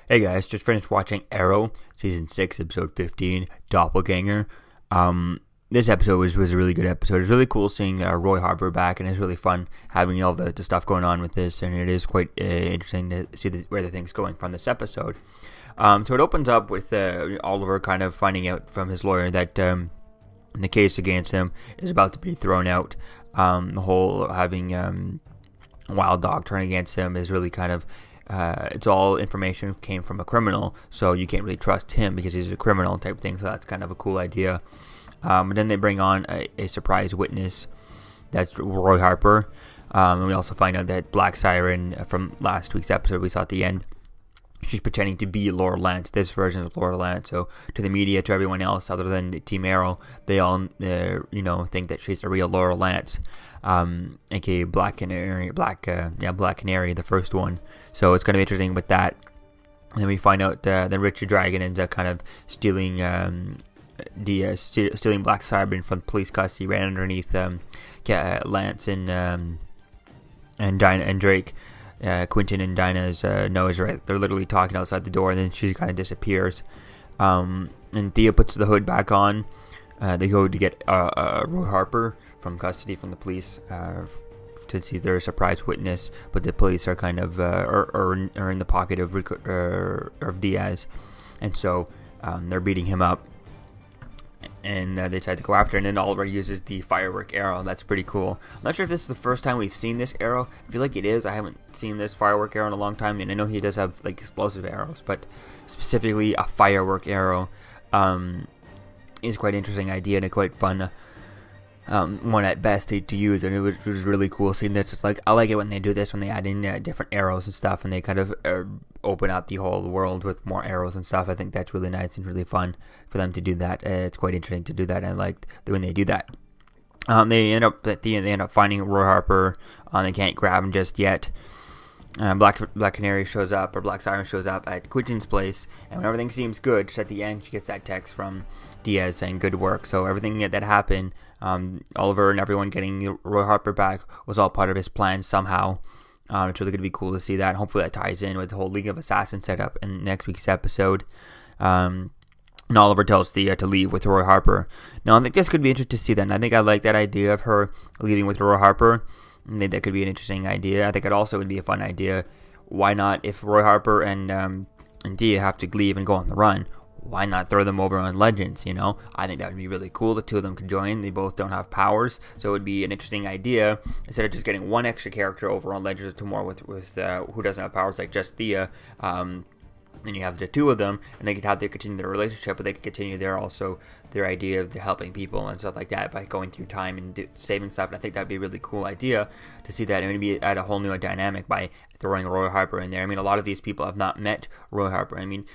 Hey guys, just finished watching Arrow, Season 6, Episode 15, Doppelganger. This episode was a really good episode. It's really cool seeing Roy Harper back, and it's really fun having all the stuff going on with this, and it is quite interesting to see where the thing's going from this episode. So it opens up with Oliver kind of finding out from his lawyer that the case against him is about to be thrown out. The whole having Wild Dog turn against him is really kind of it's all information came from a criminal, so you can't really trust him because he's a criminal type thing. So that's kind of a cool idea. But then they bring on a surprise witness. That's Roy Harper. And we also find out that Black Siren from last week's episode we saw at the end, she's pretending to be Laura Lance, this version of Laura Lance. So to the media, to everyone else other than Team Arrow, they all think that she's the real Laura Lance, aka Black Canary, Black Canary, the first one. So it's going to be interesting with that. And then we find out that Richard Dragon ends up kind of stealing stealing Black Siren from police custody, ran underneath Lance and Dinah and Drake. Quentin and Dinah's nose, right? They're literally talking outside the door, and then she kind of disappears. And Thea puts the hood back on. They go to get Roy Harper from custody from the police to see their surprise witness, but the police are kind of are in the pocket of Diaz, and so they're beating him up. And they decide to go after, and then Oliver uses the firework arrow. That's pretty cool. I'm not sure if this is the first time we've seen this arrow. I feel like it is. I haven't seen this firework arrow in a long time, and I know he does have like explosive arrows, but specifically a firework arrow is quite an interesting idea and a quite fun one at best to use, and it was really cool seeing this. It's like I like it when they do this, when they add in different arrows and stuff, and they kind of open up the whole world with more arrows and stuff. I think that's really nice and really fun for them to do that. It's quite interesting to do that, and I like when they do that. They end up finding Roy Harper. They can't grab him just yet. Black Canary shows up, or Black Siren shows up at Quentin's place, and when everything seems good, just at the end, she gets that text from Diaz saying good work. So everything that happened, Oliver and everyone getting Roy Harper back was all part of his plan somehow. It's really going to be cool to see that. Hopefully that ties in with the whole League of Assassins setup in next week's episode. And Oliver tells Thea to leave with Roy Harper. Now, I think this could be interesting to see that, and I think I like that idea of her leaving with Roy Harper. I think that could be an interesting idea. I think it also would be a fun idea. Why not, if Roy Harper and Thea have to leave and go on the run, why not throw them over on Legends, I think that would be really cool. The two of them could join. They both don't have powers, so it would be an interesting idea. Instead of just getting one extra character over on Legends or two more with who doesn't have powers, like just Thea, then you have the two of them, and they could have to continue their relationship, but they could continue their idea of helping people and stuff like that by going through time and saving stuff. And I think that'd be a really cool idea to see that, and maybe add a whole new dynamic by throwing Roy Harper in there. I mean, a lot of these people have not met Roy Harper. I mean,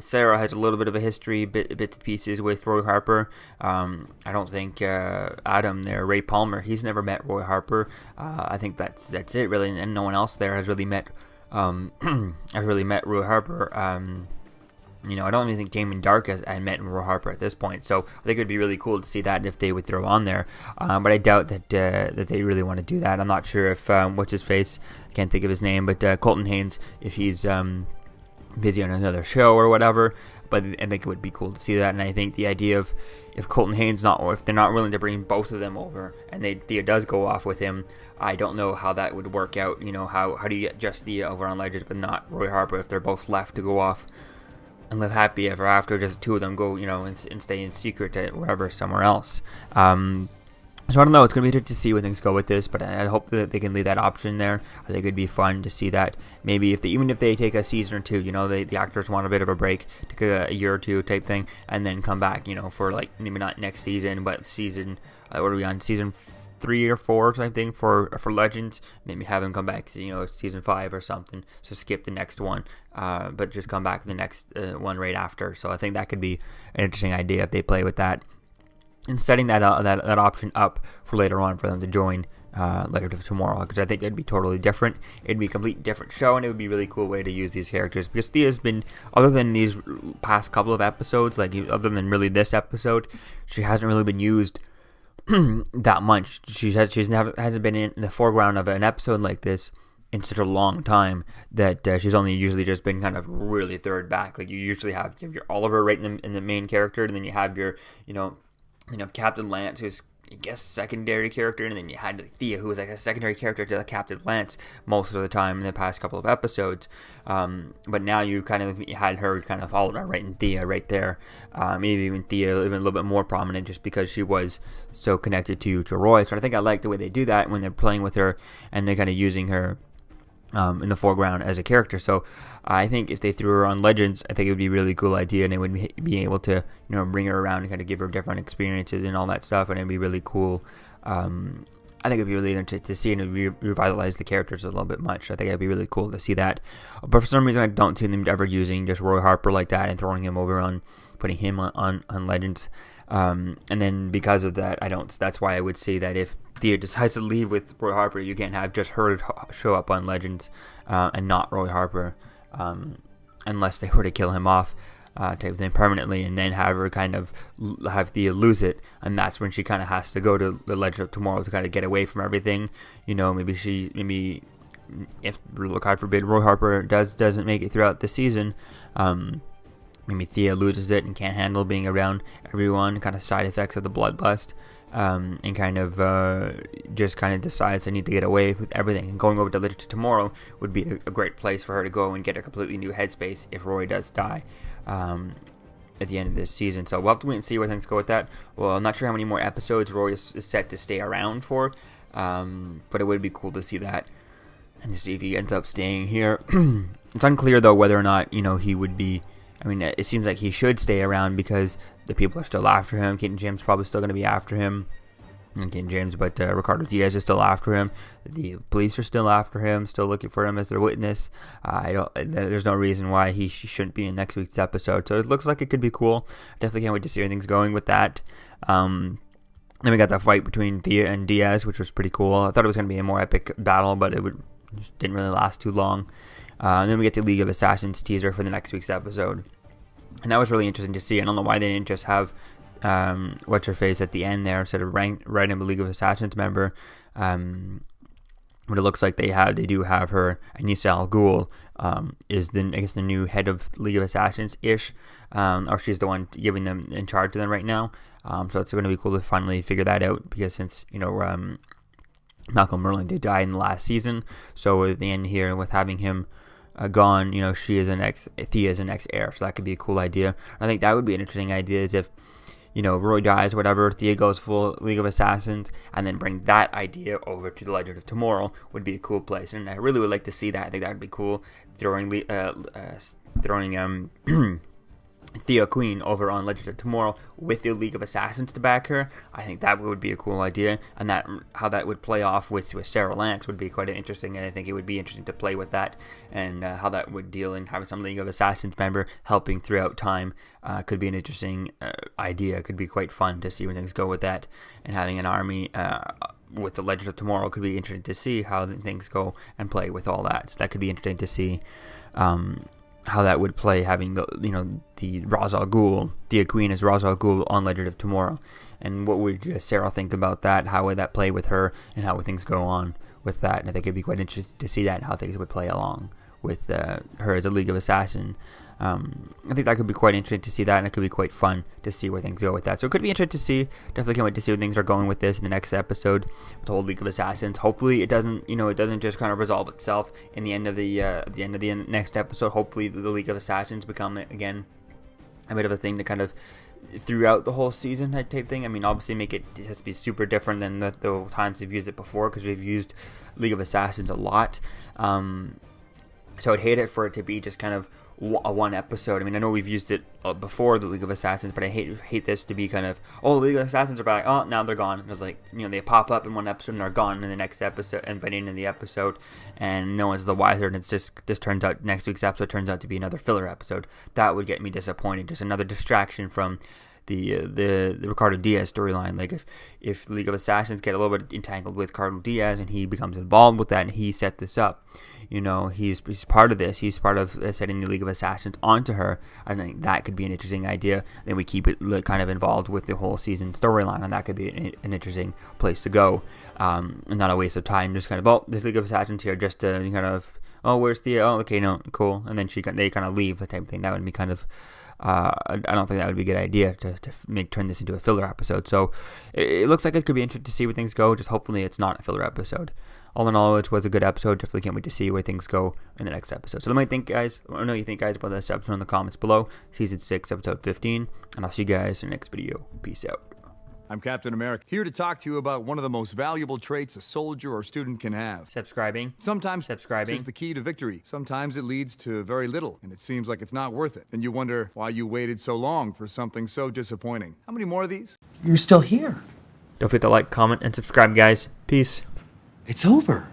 Sarah has a little bit of a history, bits and pieces with Roy Harper. I don't think Adam there, Ray Palmer, he's never met Roy Harper. I think that's it really, and no one else there has really met. I've really met Roy Harper. I don't even think Damon Dark has met Roy Harper at this point, so I think it would be really cool to see that if they would throw on there. But I doubt that they really want to do that. I'm not sure if what's his face, I can't think of his name, but Colton Haynes, if he's busy on another show or whatever. But I think it would be cool to see that, and I think the idea of if Colton Haynes or if they're not willing to bring both of them over, and Thea does go off with him, I don't know how that would work out. How do you get just Thea over on Legends but not Roy Harper if they're both left to go off and live happy ever after? Just the two of them go, and stay in secret at wherever, somewhere else. So I don't know. It's going to be interesting to see where things go with this, but I hope that they can leave that option there. I think it'd be fun to see that. Maybe even if they take a season or two, the actors want a bit of a break, take a year or two type thing, and then come back, for like maybe not next season, but season, what are we on, season 3 or 4 type thing for Legends. Maybe have them come back to season 5 or something. So skip the next one, but just come back the next one right after. So I think that could be an interesting idea if they play with that. And setting that option up for later on for them to join later tomorrow, because I think that'd be totally different. It'd be a completely different show, and it would be a really cool way to use these characters, because Thea's been, other than these past couple of episodes, like other than really this episode, she hasn't really been used that much. Hasn't been in the foreground of an episode like this in such a long time that she's only usually just been kind of really third back. Like you usually have your Oliver right in the main character, and then you have your Captain Lance, who's I guess secondary character, and then you had Thea, who was like a secondary character to Captain Lance most of the time in the past couple of episodes. But now you kind of had her kind of followed right in Thea right there. Maybe even Thea even a little bit more prominent just because she was so connected to Roy. So I think I like the way they do that when they're playing with her and they're kind of using her in the foreground as a character. So I think if they threw her on Legends, I think it would be a really cool idea, and they would be able to bring her around and kind of give her different experiences and all that stuff, and it'd be really cool. I think it'd be really interesting to see, and it'd revitalize the characters a little bit much. I think it'd be really cool to see that. But for some reason, I don't see them ever using just Roy Harper like that and throwing him over on, putting him on Legends. And then because of that, that's why I would say that if Thea decides to leave with Roy Harper, you can't have just her show up on Legends and not Roy Harper, unless they were to kill him off type thing permanently, and then have her kind of have Thea lose it, and that's when she kind of has to go to the Legend of Tomorrow to kind of get away from everything. Maybe if, God forbid, Roy Harper doesn't make it throughout the season, maybe Thea loses it and can't handle being around everyone, kind of side effects of the bloodlust, and kind of just kind of decides I need to get away with everything. And going over to Legend of Tomorrow would be a great place for her to go and get a completely new headspace if Roy does die at the end of this season. So we'll have to wait and see where things go with that. Well, I'm not sure how many more episodes Roy is set to stay around for, but it would be cool to see that and to see if he ends up staying here. It's unclear, though, whether or not he would be. I mean, it seems like he should stay around because the people are still after him. Kate and James probably still going to be after him. Not Kate and James, but Ricardo Diaz is still after him. The police are still after him, still looking for him as their witness. There's no reason why she shouldn't be in next week's episode. So it looks like it could be cool. Definitely can't wait to see where things going with that. Then we got that fight between Thea and Diaz, which was pretty cool. I thought it was going to be a more epic battle, but just didn't really last too long. And then we get the League of Assassins teaser for the next week's episode. And that was really interesting to see. I don't know why they didn't just have what's-her-face at the end there instead of writing a League of Assassins member. But it looks like they do have her. Anissa Al Ghul is the new head of League of Assassins-ish. Or she's the one giving them in charge of them right now. So it's going to be cool to finally figure that out, because since, Malcolm Merlin did die in the last season. So at the end here, with having him gone, Thea is an ex-heir, so that could be a cool idea. I think that would be an interesting idea, is if, Roy dies, whatever, Thea goes full League of Assassins, and then bring that idea over to the Legend of Tomorrow would be a cool place, and I really would like to see that. I think that would be cool, throwing Thea Queen over on Legend of Tomorrow with the League of Assassins to back her. I think that would be a cool idea, and how that would play off with Sarah Lance would be quite interesting, and I think it would be interesting to play with that, and how that would deal, and having some League of Assassins member helping throughout time could be an interesting idea. Could be quite fun to see where things go with that, and having an army with the Legend of Tomorrow could be interesting to see how things go and play with all that. So that could be interesting to see how that would play, having the Ra's al Ghul, Thea Queen as Ra's al Ghul on Legend of Tomorrow, and what would Sarah think about that? How would that play with her, and how would things go on with that? And I think it'd be quite interesting to see that and how things would play along with her as a League of Assassins. I think that could be quite interesting to see that, and it could be quite fun to see where things go with that. So it could be interesting to see. Definitely can't wait to see where things are going with this in the next episode with the whole League of Assassins. Hopefully it doesn't just kind of resolve itself in the end of the next episode. Hopefully the League of Assassins become again a bit of a thing to kind of throughout the whole season type thing. I mean, obviously it has to be super different than the times we've used it before, because we've used League of Assassins a lot. So I'd hate it for it to be just kind of a one episode. I mean, I know we've used it before the League of Assassins, but I hate this to be kind of, the League of Assassins are back, now they're gone. It's like, they pop up in one episode and they're gone in the next episode, and by the end of the episode, and no one's the wiser, and it's just, next week's episode turns out to be another filler episode. That would get me disappointed. Just another distraction from the Ricardo Diaz storyline. Like if League of Assassins get a little bit entangled with Ricardo Diaz and he becomes involved with that and he set this up, you know, he's part of this. He's part of setting the League of Assassins onto her. I think that could be an interesting idea. Then we keep it kind of involved with the whole season storyline, and that could be an interesting place to go. And not a waste of time. Just kind of, oh, there's League of Assassins here, just to kind of, oh, where's the, oh, okay, no, cool. And then they kind of leave, the type of thing. That would be kind of, I don't think that would be a good idea to turn this into a filler episode. So it looks like it could be interesting to see where things go. Just hopefully it's not a filler episode. All in all, it was a good episode. Definitely can't wait to see where things go in the next episode. So let me think, guys. I know you think, guys, about this episode in the comments below. Season 6, episode 15. And I'll see you guys in the next video. Peace out. I'm Captain America, here to talk to you about one of the most valuable traits a soldier or student can have. Subscribing. Sometimes subscribing is the key to victory. Sometimes it leads to very little, and it seems like it's not worth it. And you wonder why you waited so long for something so disappointing. How many more of these? You're still here. Don't forget to like, comment, and subscribe, guys. Peace. It's over.